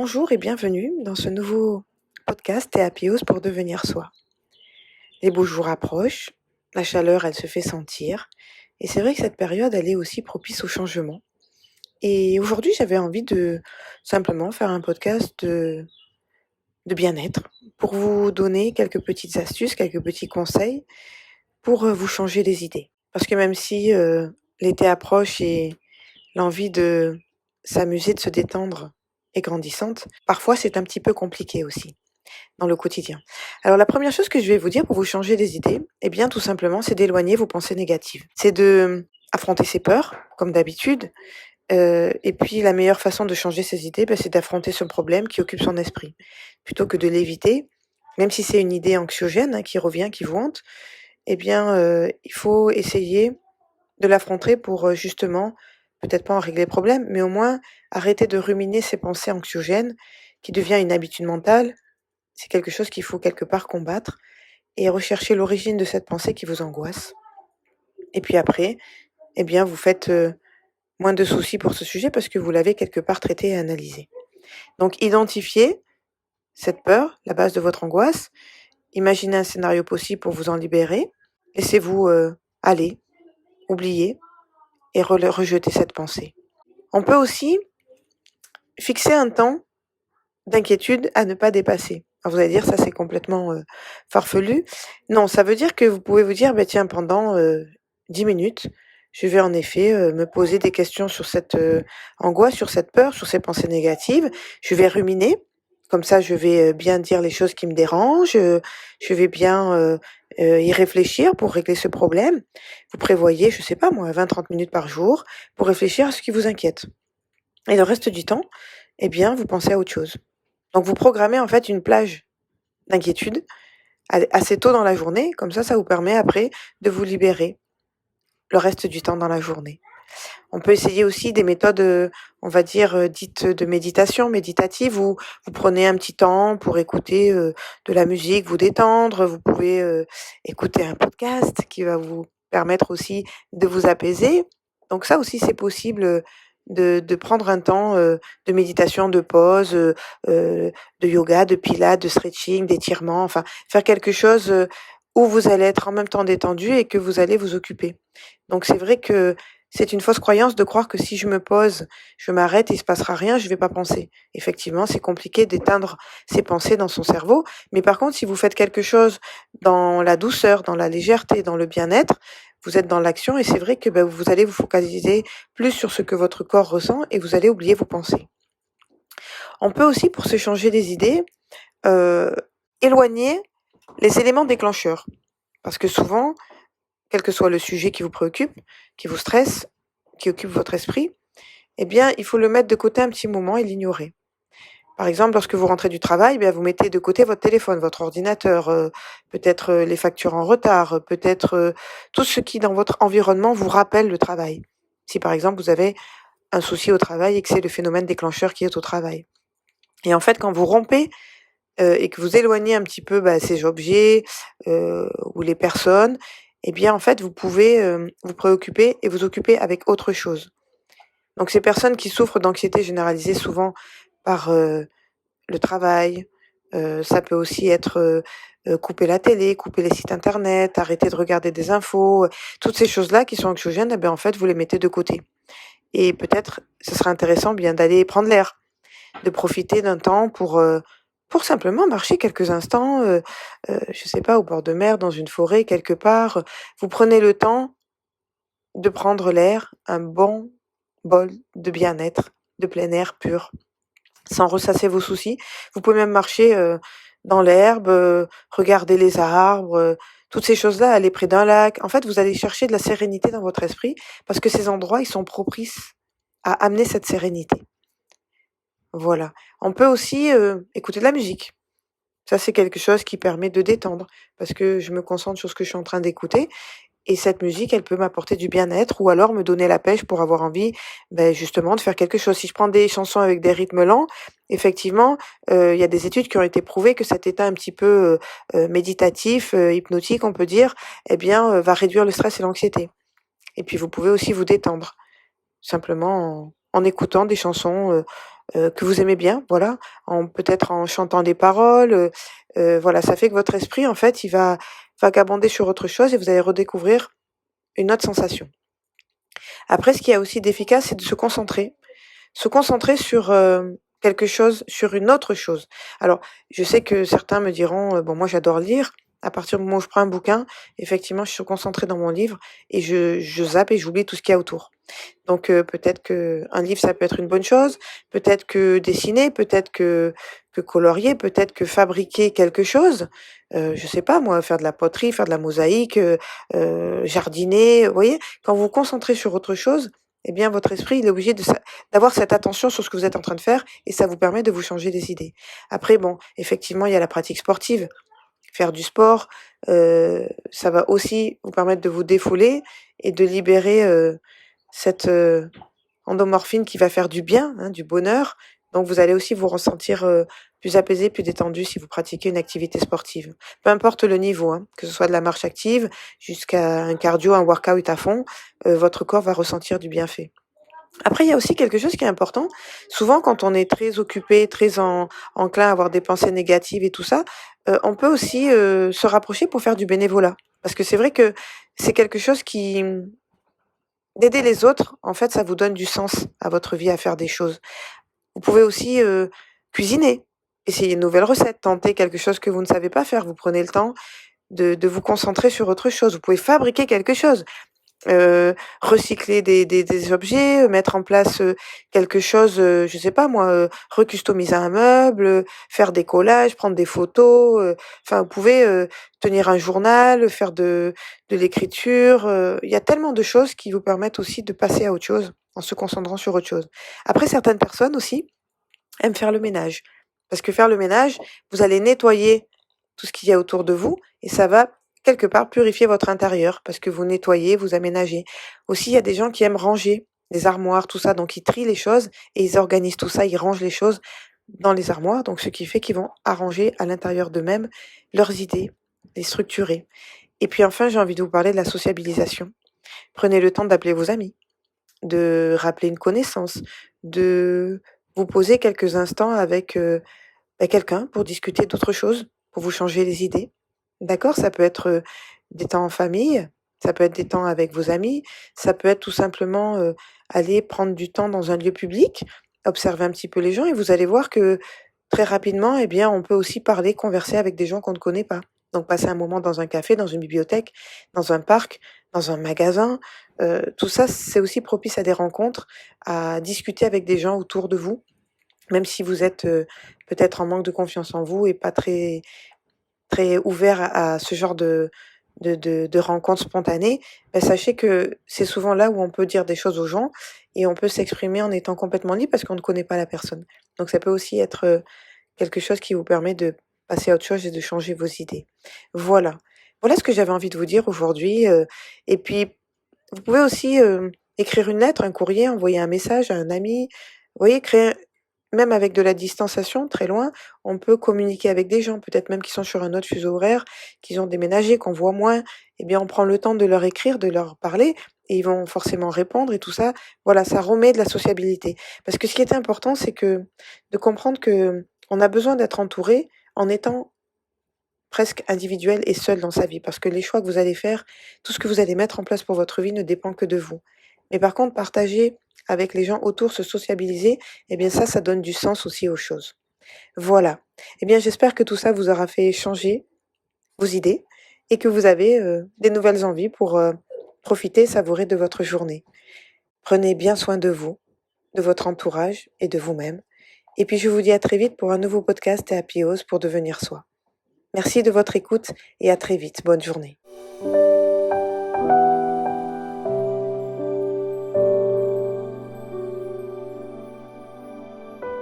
Bonjour et bienvenue dans ce nouveau podcast Théapios pour devenir soi. Les beaux jours approchent, la chaleur elle se fait sentir et c'est vrai que cette période elle est aussi propice au changement. Et aujourd'hui j'avais envie de simplement faire un podcast de bien-être pour vous donner quelques petites astuces, quelques petits conseils pour vous changer les idées. Parce que même si l'été approche et l'envie de s'amuser, de se détendre est grandissante, parfois c'est un petit peu compliqué aussi dans le quotidien. Alors la première chose que je vais vous dire pour vous changer les idées, eh bien tout simplement, c'est d'éloigner vos pensées négatives. C'est de affronter ses peurs, comme d'habitude, et puis la meilleure façon de changer ses idées, c'est d'affronter ce problème qui occupe son esprit. Plutôt que de l'éviter, même si c'est une idée anxiogène qui revient, qui vous hante, eh bien il faut essayer de l'affronter pour justement, peut-être pas en régler le problème, mais au moins arrêter de ruminer ces pensées anxiogènes qui devient une habitude mentale. C'est quelque chose qu'il faut quelque part combattre et rechercher l'origine de cette pensée qui vous angoisse. Et puis après, eh bien, vous faites moins de soucis pour ce sujet parce que vous l'avez quelque part traité et analysé. Donc, identifiez cette peur, la base de votre angoisse. Imaginez un scénario possible pour vous en libérer. Laissez-vous aller, oublier et rejeter cette pensée. On peut aussi fixer un temps d'inquiétude à ne pas dépasser. Alors vous allez dire ça c'est complètement farfelu. Non, ça veut dire que vous pouvez vous dire tiens pendant 10 minutes, je vais en effet me poser des questions sur cette angoisse, sur cette peur, sur ces pensées négatives. Je vais ruminer. Comme ça, je vais bien dire les choses qui me dérangent. Je vais bien y réfléchir pour régler ce problème. Vous prévoyez, je sais pas moi, 20-30 minutes par jour pour réfléchir à ce qui vous inquiète. Et le reste du temps, eh bien, vous pensez à autre chose. Donc vous programmez en fait une plage d'inquiétude assez tôt dans la journée, comme ça vous permet après de vous libérer le reste du temps dans la journée. On peut essayer aussi des méthodes, on va dire, dites de méditation, méditative, où vous prenez un petit temps pour écouter de la musique, vous détendre. Vous pouvez écouter un podcast qui va vous permettre aussi de vous apaiser. Donc ça aussi, c'est possible de prendre un temps de méditation, de pause, de yoga, de pilates, de stretching, d'étirement, enfin faire quelque chose où vous allez être en même temps détendu et que vous allez vous occuper. Donc c'est vrai que c'est une fausse croyance de croire que si je me pose, je m'arrête, il se passera rien, je vais pas penser. Effectivement, c'est compliqué d'éteindre ces pensées dans son cerveau, mais par contre, si vous faites quelque chose dans la douceur, dans la légèreté, dans le bien-être, vous êtes dans l'action et c'est vrai que vous allez vous focaliser plus sur ce que votre corps ressent et vous allez oublier vos pensées. On peut aussi, pour se changer les idées, éloigner les éléments déclencheurs. Parce que souvent, quel que soit le sujet qui vous préoccupe, qui vous stresse, qui occupe votre esprit, eh bien, il faut le mettre de côté un petit moment et l'ignorer. Par exemple, lorsque vous rentrez du travail, vous mettez de côté votre téléphone, votre ordinateur, peut-être les factures en retard, peut-être tout ce qui, dans votre environnement, vous rappelle le travail. Si, par exemple, vous avez un souci au travail et que c'est le phénomène déclencheur qui est au travail. Et en fait, quand vous rompez et que vous éloignez un petit peu ces objets ou les personnes, eh bien, en fait, vous pouvez vous préoccuper et vous occuper avec autre chose. Donc ces personnes qui souffrent d'anxiété généralisée souvent par le travail, ça peut aussi être couper la télé, couper les sites internet, arrêter de regarder des infos, toutes ces choses-là qui sont anxiogènes, en fait, vous les mettez de côté. Et peut-être, ce serait intéressant bien d'aller prendre l'air, de profiter d'un temps pour simplement marcher quelques instants, je sais pas, au bord de mer, dans une forêt, quelque part. Vous prenez le temps de prendre l'air, un bon bol de bien-être, de plein air pur, sans ressasser vos soucis. Vous pouvez même marcher dans l'herbe, regarder les arbres, toutes ces choses-là, aller près d'un lac. En fait, vous allez chercher de la sérénité dans votre esprit parce que ces endroits, ils sont propices à amener cette sérénité. Voilà. On peut aussi écouter de la musique. Ça, c'est quelque chose qui permet de détendre parce que je me concentre sur ce que je suis en train d'écouter et cette musique, elle peut m'apporter du bien-être ou alors me donner la pêche pour avoir envie, justement de faire quelque chose. Si je prends des chansons avec des rythmes lents, effectivement, il y a des études qui ont été prouvées que cet état un petit peu méditatif, hypnotique, on peut dire, va réduire le stress et l'anxiété. Et puis vous pouvez aussi vous détendre, simplement en écoutant des chansons que vous aimez bien, voilà, peut-être en chantant des paroles, voilà, ça fait que votre esprit, en fait, il va vagabonder sur autre chose et vous allez redécouvrir une autre sensation. Après, ce qu'il y a aussi d'efficace, c'est de se concentrer sur, quelque chose, sur une autre chose. Alors, je sais que certains me diront, bon, moi j'adore lire. À partir du moment où je prends un bouquin, effectivement, je suis concentrée dans mon livre et je zappe et j'oublie tout ce qu'il y a autour. Donc, peut-être qu'un livre, ça peut être une bonne chose, peut-être que dessiner, peut-être que colorier, peut-être que fabriquer quelque chose, je sais pas moi, faire de la poterie, faire de la mosaïque, jardiner, vous voyez? Quand vous vous concentrez sur autre chose, eh bien votre esprit, il est obligé d'avoir cette attention sur ce que vous êtes en train de faire et ça vous permet de vous changer les idées. Après bon, effectivement, il y a la pratique sportive. Faire du sport, ça va aussi vous permettre de vous défouler et de libérer, cette, endomorphine qui va faire du bien, hein, du bonheur. Donc vous allez aussi vous ressentir, plus apaisé, plus détendu si vous pratiquez une activité sportive. Peu importe le niveau, hein, que ce soit de la marche active jusqu'à un cardio, un workout à fond, votre corps va ressentir du bienfait. Après, il y a aussi quelque chose qui est important. Souvent, quand on est très occupé, très enclin à avoir des pensées négatives et tout ça, on peut aussi, se rapprocher pour faire du bénévolat. Parce que c'est vrai que c'est quelque chose qui, d'aider les autres, en fait, ça vous donne du sens à votre vie, à faire des choses. Vous pouvez aussi, cuisiner, essayer une nouvelle recette, tenter quelque chose que vous ne savez pas faire. Vous prenez le temps de vous concentrer sur autre chose. Vous pouvez fabriquer quelque chose. Recycler des objets, mettre en place, quelque chose, je sais pas moi, recustomiser un meuble, faire des collages, prendre des photos, enfin vous pouvez, tenir un journal, faire de l'écriture, il y a tellement de choses qui vous permettent aussi de passer à autre chose, en se concentrant sur autre chose. Après certaines personnes aussi aiment faire le ménage, parce que faire le ménage, vous allez nettoyer tout ce qu'il y a autour de vous et ça va quelque part purifier votre intérieur parce que vous nettoyez, vous aménagez. Aussi, il y a des gens qui aiment ranger des armoires, tout ça, donc ils trient les choses et ils organisent tout ça, ils rangent les choses dans les armoires, donc ce qui fait qu'ils vont arranger à l'intérieur d'eux-mêmes leurs idées, les structurer. Et puis enfin, j'ai envie de vous parler de la sociabilisation. Prenez le temps d'appeler vos amis, de rappeler une connaissance, de vous poser quelques instants avec quelqu'un pour discuter d'autre chose, pour vous changer les idées. D'accord? Ça peut être, des temps en famille, ça peut être des temps avec vos amis, ça peut être tout simplement, aller prendre du temps dans un lieu public, observer un petit peu les gens et vous allez voir que très rapidement, eh bien, on peut aussi parler, converser avec des gens qu'on ne connaît pas. Donc passer un moment dans un café, dans une bibliothèque, dans un parc, dans un magasin, tout ça, c'est aussi propice à des rencontres, à discuter avec des gens autour de vous, même si vous êtes, peut-être en manque de confiance en vous et pas très ouvert à ce genre de rencontres spontanées, bah, sachez que c'est souvent là où on peut dire des choses aux gens et on peut s'exprimer en étant complètement libre parce qu'on ne connaît pas la personne. Donc ça peut aussi être, quelque chose qui vous permet de passer à autre chose et de changer vos idées. Voilà. Voilà ce que j'avais envie de vous dire aujourd'hui, et puis vous pouvez aussi, écrire une lettre, un courrier, envoyer un message à un ami. Vous voyez, créer même avec de la distanciation, très loin, on peut communiquer avec des gens, peut-être même qui sont sur un autre fuseau horaire, qu'ils ont déménagé, qu'on voit moins. Eh bien, on prend le temps de leur écrire, de leur parler et ils vont forcément répondre et tout ça. Voilà, ça remet de la sociabilité. Parce que ce qui est important, c'est que de comprendre que on a besoin d'être entouré en étant presque individuel et seul dans sa vie. Parce que les choix que vous allez faire, tout ce que vous allez mettre en place pour votre vie ne dépend que de vous. Mais par contre, partager avec les gens autour, se sociabiliser, eh bien ça donne du sens aussi aux choses. Voilà. Eh bien, j'espère que tout ça vous aura fait changer vos idées et que vous avez, des nouvelles envies pour, profiter et savourer de votre journée. Prenez bien soin de vous, de votre entourage et de vous-même. Et puis je vous dis à très vite pour un nouveau podcast et Happy House pour devenir soi. Merci de votre écoute et à très vite. Bonne journée.